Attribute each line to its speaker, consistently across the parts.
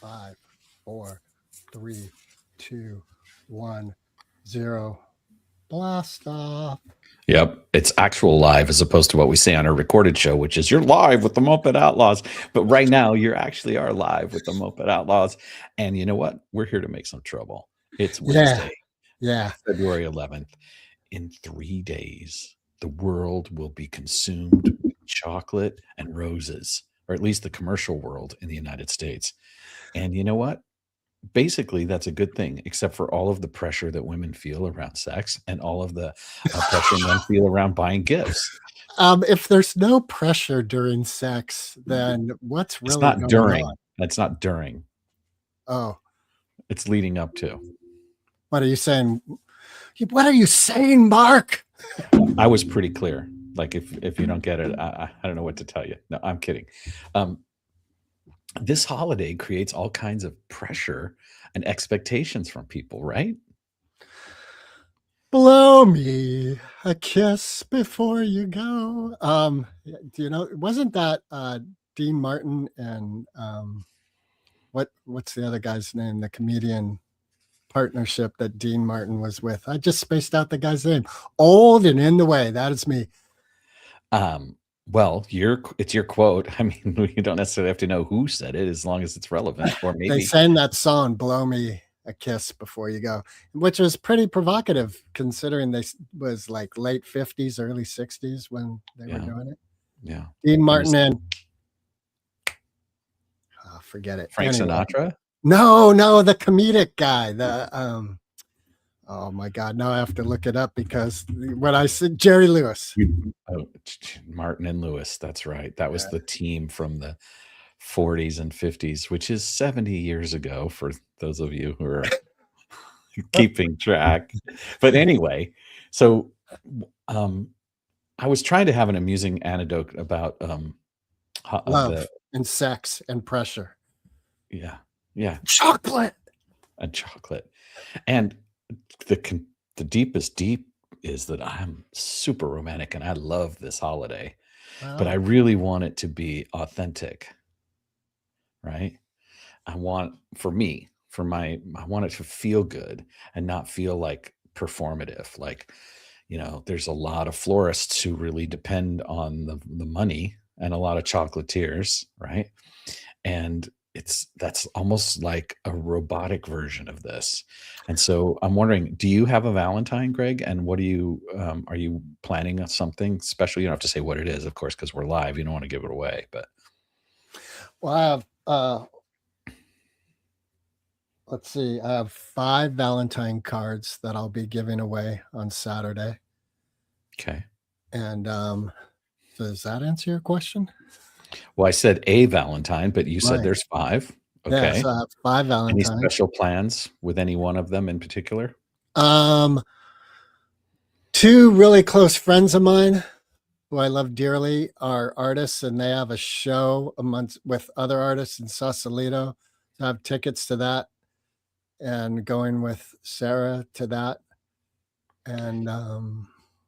Speaker 1: 5, 4, 3, 2, 1, 0. Blast off.
Speaker 2: Yep. It's actual live as opposed to what we say on our recorded show, which is you're live with the Moped Outlaws. But right now, you actually are live with the Moped Outlaws. And you know what? We're here to make some trouble. It's
Speaker 1: Yeah.
Speaker 2: Wednesday,
Speaker 1: Yeah.
Speaker 2: February 11th. In 3 days, the world will be consumed with chocolate and roses, or at least the commercial world in the United States. And you know what? Basically, that's a good thing, except for all of the pressure that women feel around sex and all of the pressure men feel around buying gifts.
Speaker 1: If there's no pressure during sex, then what's
Speaker 2: It's
Speaker 1: really
Speaker 2: not
Speaker 1: going
Speaker 2: during.
Speaker 1: on?
Speaker 2: That's not during.
Speaker 1: Oh,
Speaker 2: It's leading up to.
Speaker 1: what are you saying? What are you saying, Mark?
Speaker 2: I was pretty clear. Like if you don't get it, I don't know what to tell you. No, I'm kidding. This holiday creates all kinds of pressure and expectations from people, right?
Speaker 1: Blow me a kiss before you go. Do you know? Wasn't that Dean Martin and what's the other guy's name? The comedian partnership that Dean Martin was with. I just spaced out the guy's name. Old and in the way. That is me.
Speaker 2: Well, it's your quote. I mean, you don't necessarily have to know who said it as long as it's relevant. Or
Speaker 1: They
Speaker 2: maybe
Speaker 1: sang that song, Blow Me a Kiss Before You Go, which was pretty provocative considering they was like late 50s, early 60s when they were doing it.
Speaker 2: Yeah.
Speaker 1: Dean Martin and forget it.
Speaker 2: Frank
Speaker 1: Anyway.
Speaker 2: Sinatra?
Speaker 1: No, the comedic guy. The oh my God, now I have to look it up because when I said Jerry Lewis.
Speaker 2: Oh, Martin and Lewis. That's right. That was the team from the 40s and 50s, which is 70 years ago for those of you who are keeping track. But anyway, so I was trying to have an amusing anecdote about
Speaker 1: love and sex and pressure.
Speaker 2: Yeah.
Speaker 1: Chocolate.
Speaker 2: And chocolate. And the deepest deep is that I'm super romantic and I love this holiday. Wow. But I really want it to be authentic. Right? I want I want it to feel good and not feel like performative. Like, there's a lot of florists who really depend on the money and a lot of chocolatiers, right? And that's almost like a robotic version of this. And so I'm wondering, do you have a Valentine, Greg? And what are you planning something special? You don't have to say what it is, of course, because we're live. You don't want to give it away, but.
Speaker 1: Well, I have, let's see, I have 5 Valentine cards that I'll be giving away on Saturday.
Speaker 2: Okay.
Speaker 1: And does that answer your question?
Speaker 2: Well, I said a Valentine, but you said there's 5. Okay.
Speaker 1: Yeah, so I have 5 Valentines.
Speaker 2: Any special plans with any one of them in particular?
Speaker 1: 2 really close friends of mine who I love dearly are artists, and they have a show with other artists in Sausalito. So I have tickets to that and going with Sarah to that. And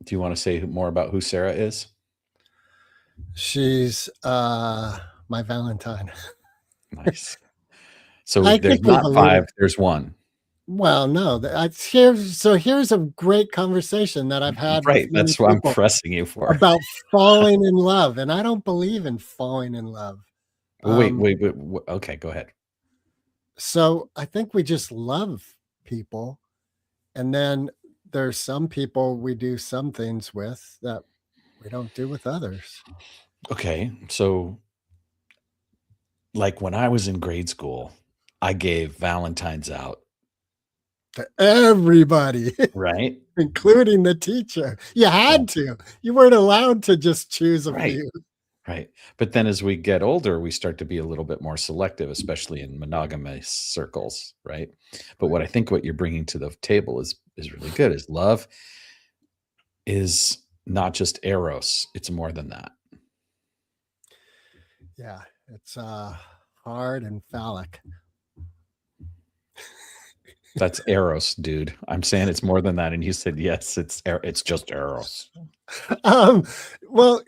Speaker 2: do you want to say more about who Sarah is?
Speaker 1: She's my Valentine.
Speaker 2: Nice. So there's not 5, there's 1.
Speaker 1: Well, no. Here's a great conversation that I've had.
Speaker 2: Right, that's what I'm pressing you for.
Speaker 1: About falling in love, and I don't believe in falling in love.
Speaker 2: Wait. Okay, go ahead.
Speaker 1: So I think we just love people, and then there's some people we do some things with that we don't do with others.
Speaker 2: Okay, so like when I was in grade school, I gave Valentines out
Speaker 1: to everybody,
Speaker 2: right?
Speaker 1: Including the teacher. You had to. You weren't allowed to just choose a few.
Speaker 2: Right. But then as we get older, we start to be a little bit more selective, especially in monogamous circles, right? But what I think what you're bringing to the table is really good, is love is not just eros. It's more than that.
Speaker 1: Yeah, it's hard and phallic.
Speaker 2: That's eros, dude. I'm saying it's more than that, and you said yes. It's just eros.
Speaker 1: Well,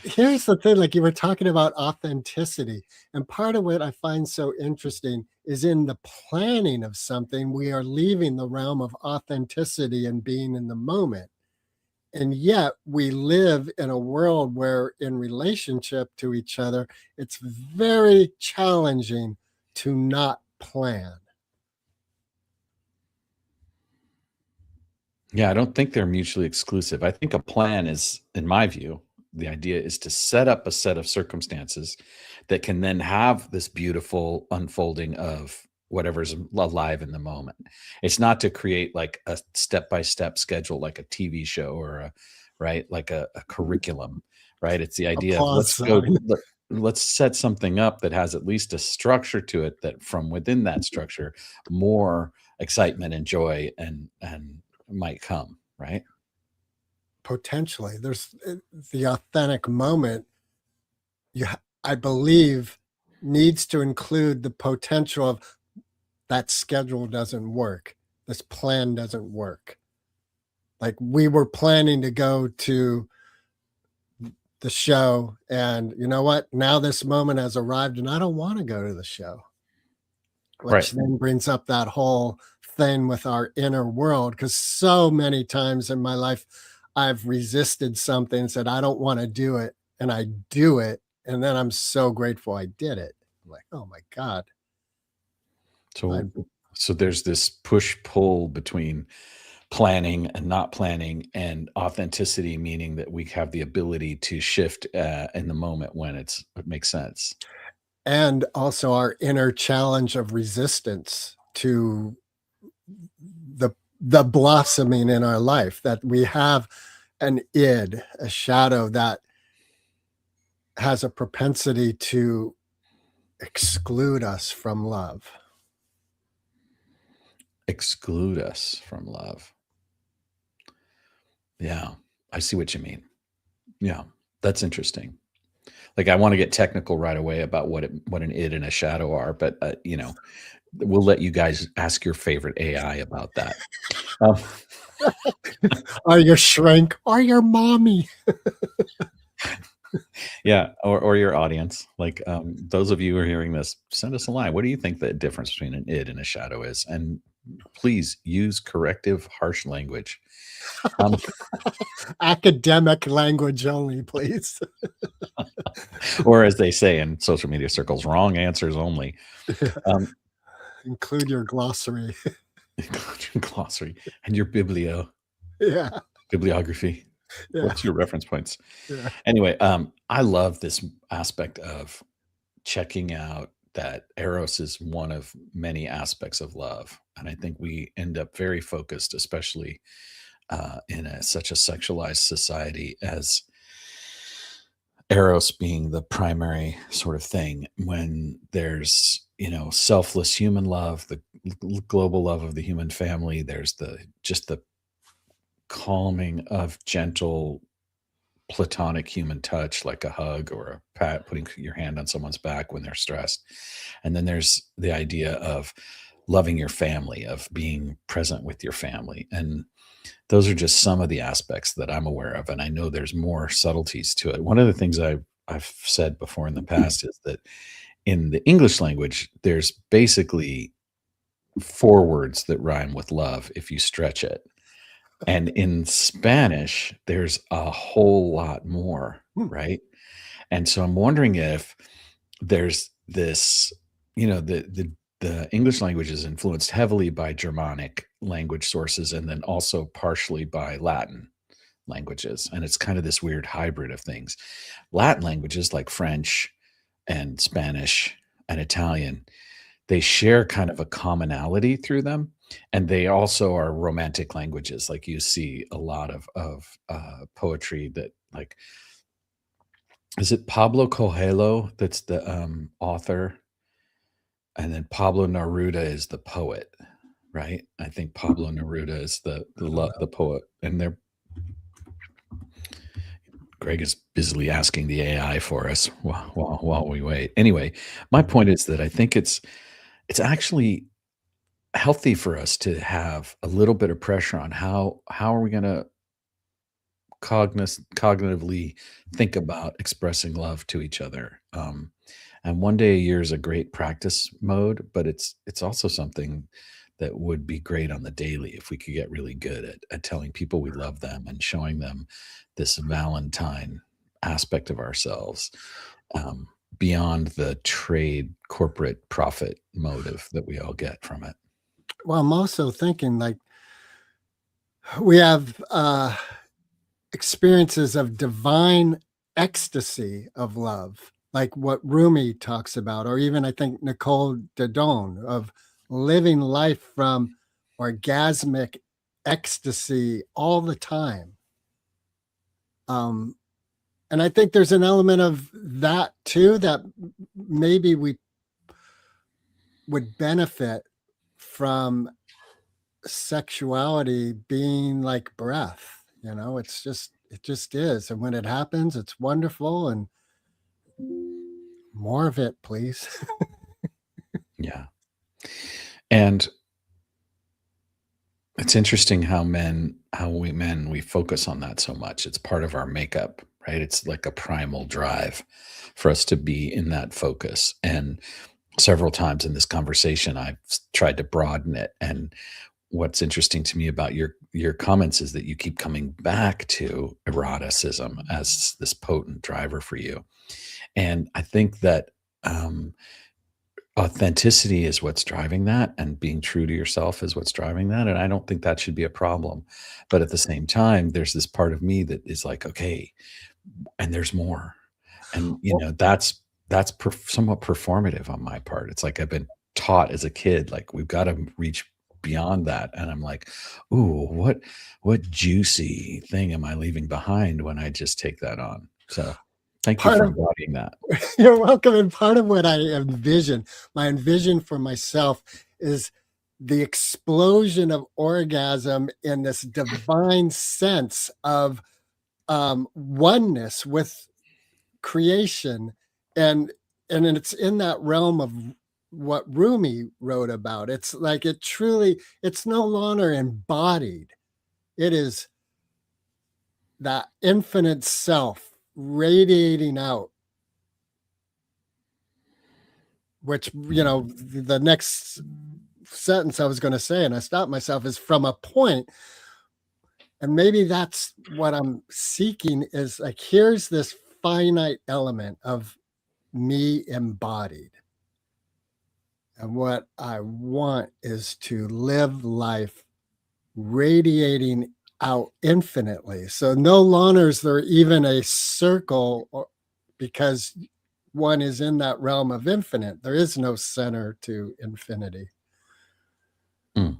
Speaker 1: Here's the thing, like you were talking about authenticity, and part of what I find so interesting is in the planning of something, we are leaving the realm of authenticity and being in the moment. And yet we live in a world where in relationship to each other, it's very challenging to not plan.
Speaker 2: Yeah, I don't think they're mutually exclusive. I think a plan is, in my view, the idea is to set up a set of circumstances that can then have this beautiful unfolding of whatever's alive in the moment. It's not to create like a step by step schedule, like a TV show or a, right, like a curriculum, right? It's the idea of
Speaker 1: Applause sign.
Speaker 2: let's set something up that has at least a structure to it that from within that structure, more excitement and joy and might come, right?
Speaker 1: Potentially. There's the authentic moment, I believe, needs to include the potential of that schedule doesn't work. This plan doesn't work. Like we were planning to go to the show, and you know what? Now this moment has arrived, and I don't want to go to the show,
Speaker 2: Right.
Speaker 1: which then brings up that whole thing with our inner world. Because so many times in my life, I've resisted something, said, I don't want to do it, and I do it. And then I'm so grateful I did it. I'm like, oh my God. I,
Speaker 2: So so there's this push pull between planning and not planning and authenticity, meaning that we have the ability to shift in the moment when it makes sense.
Speaker 1: and also our inner challenge of resistance to the blossoming in our life, that we have an id, a shadow that has a propensity to exclude us from love.
Speaker 2: Exclude us from love. Yeah, I see what you mean. Yeah, that's interesting. Like I want to get technical right away about what an id and a shadow are, but we'll let you guys ask your favorite AI about that. Um,
Speaker 1: Or your shrink, or your mommy.
Speaker 2: yeah, or your audience. Like those of you who are hearing this, send us a line. What do you think the difference between an id and a shadow is? And please use corrective, harsh language. Um,
Speaker 1: Academic language only, please.
Speaker 2: or as they say in social media circles, wrong answers only. Um,
Speaker 1: Include your glossary.
Speaker 2: glossary and your
Speaker 1: Yeah,
Speaker 2: bibliography.
Speaker 1: yeah,
Speaker 2: What's your reference points?
Speaker 1: yeah.
Speaker 2: Anyway, I love this aspect of checking out that eros is one of many aspects of love, and I think we end up very focused, especially in such a sexualized society, as eros being the primary sort of thing when there's selfless human love, the global love of the human family. There's the just the calming of gentle platonic human touch, like a hug or a pat, putting your hand on someone's back when they're stressed. And then there's the idea of loving your family, of being present with your family. And those are just some of the aspects that I'm aware of. And I know there's more subtleties to it. One of the things I've said before in the past is that in the English language, there's basically four words that rhyme with love if you stretch it. And in Spanish, there's a whole lot more,
Speaker 1: Hmm.
Speaker 2: right? And so I'm wondering if there's this, the English language is influenced heavily by Germanic language sources and then also partially by Latin languages. And it's kind of this weird hybrid of things. Latin languages like French and Spanish and Italian, they share kind of a commonality through them, and they also are romantic languages. Like you see a lot of poetry that, like, is it Pablo Coelho that's the author, and then Pablo Neruda is the poet, right? I think Pablo Neruda is the poet, and they're Greg is busily asking the AI for us while we wait. Anyway, my point is that I think it's actually healthy for us to have a little bit of pressure on how are we going to cognitively think about expressing love to each other. And one day a year is a great practice mode, but it's also something that would be great on the daily if we could get really good at telling people we love them and showing them this Valentine aspect of ourselves, um, beyond the trade corporate profit motive that we all get from it.
Speaker 1: Well, I'm also thinking like we have experiences of divine ecstasy of love, like what Rumi talks about, or even I think Nicole Dodon of living life from orgasmic ecstasy all the time. Um, and I think there's an element of that too that maybe we would benefit from sexuality being like breath, it just is. And when it happens, it's wonderful and more of it, please.
Speaker 2: Yeah. And it's interesting we focus on that so much. It's part of our makeup, right? It's like a primal drive for us to be in that focus. And several times in this conversation, I've tried to broaden it. And what's interesting to me about your comments is that you keep coming back to eroticism as this potent driver for you. And I think that authenticity is what's driving that, and being true to yourself is what's driving that, and I don't think that should be a problem. But at the same time, there's this part of me that is like, "Okay, and there's more." And,
Speaker 1: Well,
Speaker 2: that's somewhat performative on my part. It's like I've been taught as a kid, like, we've gotta reach beyond that, and I'm like, "Ooh, what juicy thing am I leaving behind when I just take that on?" So, thank you
Speaker 1: part
Speaker 2: for
Speaker 1: of
Speaker 2: embodying that.
Speaker 1: you're welcome. And part of what my envision for myself is the explosion of orgasm in this divine sense of oneness with creation, and it's in that realm of what Rumi wrote about. It's like it's no longer embodied. It is that infinite self radiating out, which, the next sentence I was going to say, and I stopped myself, is from a point, and maybe that's what I'm seeking is like, here's this finite element of me embodied. And what I want is to live life radiating out infinitely. So no longer is there even a circle, because one is in that realm of infinite. There is no center to infinity.
Speaker 2: Mm.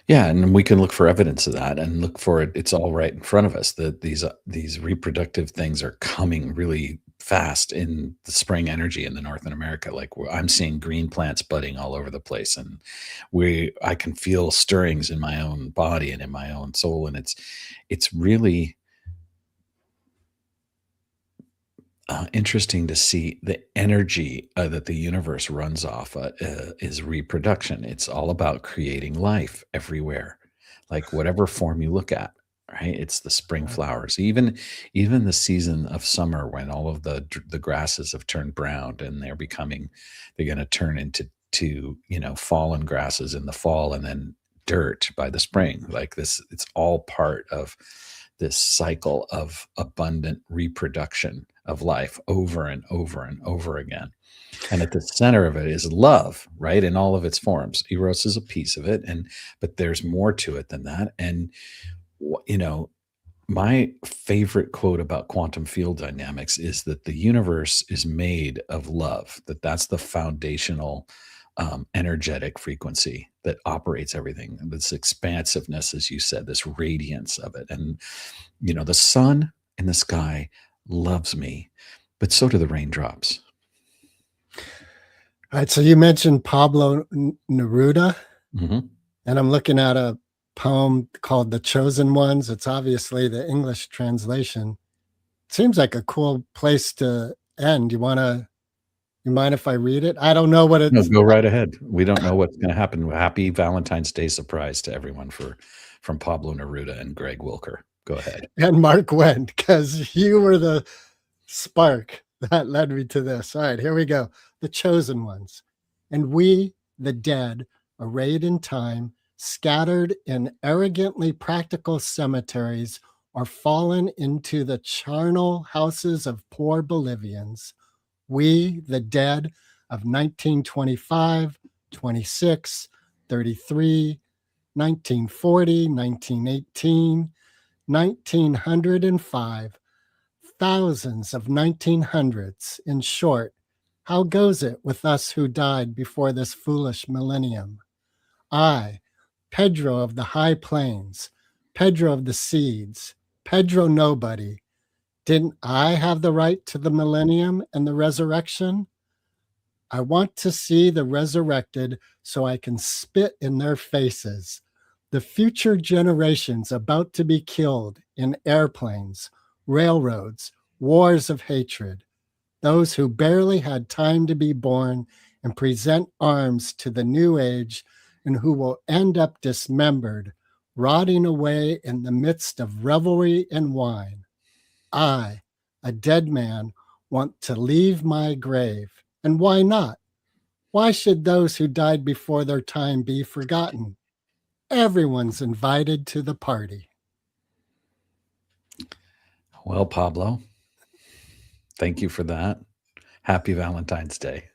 Speaker 2: Yeah, and we can look for evidence of that and look for it. It's all right in front of us that these reproductive things are coming really fast in the spring energy in the Northern America. Like I'm seeing green plants budding all over the place, and I can feel stirrings in my own body and in my own soul, and it's really interesting to see the energy that the universe runs off is reproduction. It's all about creating life everywhere, like whatever form you look at. Right? It's the spring
Speaker 1: Right.
Speaker 2: flowers, even the season of summer when all of the grasses have turned brown and they're going to turn into fallen grasses in the fall and then dirt by the spring. Like this, it's all part of this cycle of abundant reproduction of life over and over and over again. And at the center of it is love, right? In all of its forms. Eros is a piece of it, but there's more to it than that. And you know, my favorite quote about quantum field dynamics is that the universe is made of love, that's the foundational energetic frequency that operates everything. This expansiveness, as you said, this radiance of it. And, the sun in the sky loves me, but so do the raindrops.
Speaker 1: All right. So you mentioned Pablo Neruda,
Speaker 2: Hmm.
Speaker 1: and I'm looking at a poem called The Chosen Ones. It's obviously the English translation. Seems like a cool place to end. You mind if I read it? I don't know what
Speaker 2: No,
Speaker 1: it's
Speaker 2: go right ahead. We don't know what's going to happen. Happy Valentine's Day surprise to everyone from Pablo Neruda and Greg Wilker. Go ahead.
Speaker 1: And Mark went because you were the spark that led me to this. All right, here we go. The chosen ones. And we, the dead, arrayed in time, scattered in arrogantly practical cemeteries, or fallen into the charnel houses of poor Bolivians. We, the dead of 1925, 26, 33, 1940, 1918, 1905, thousands of 1900s. In short, how goes it with us who died before this foolish millennium? I, Pedro of the high plains, Pedro of the seeds, Pedro nobody, didn't I have the right to the millennium and the resurrection? I want to see the resurrected so I can spit in their faces. The future generations about to be killed in airplanes, railroads, wars of hatred. Those who barely had time to be born and present arms to the new age and who will end up dismembered, rotting away in the midst of revelry and wine. I, a dead man, want to leave my grave. And why not? Why should those who died before their time be forgotten? Everyone's invited to the party.
Speaker 2: Well, Pablo, thank you for that. Happy Valentine's Day.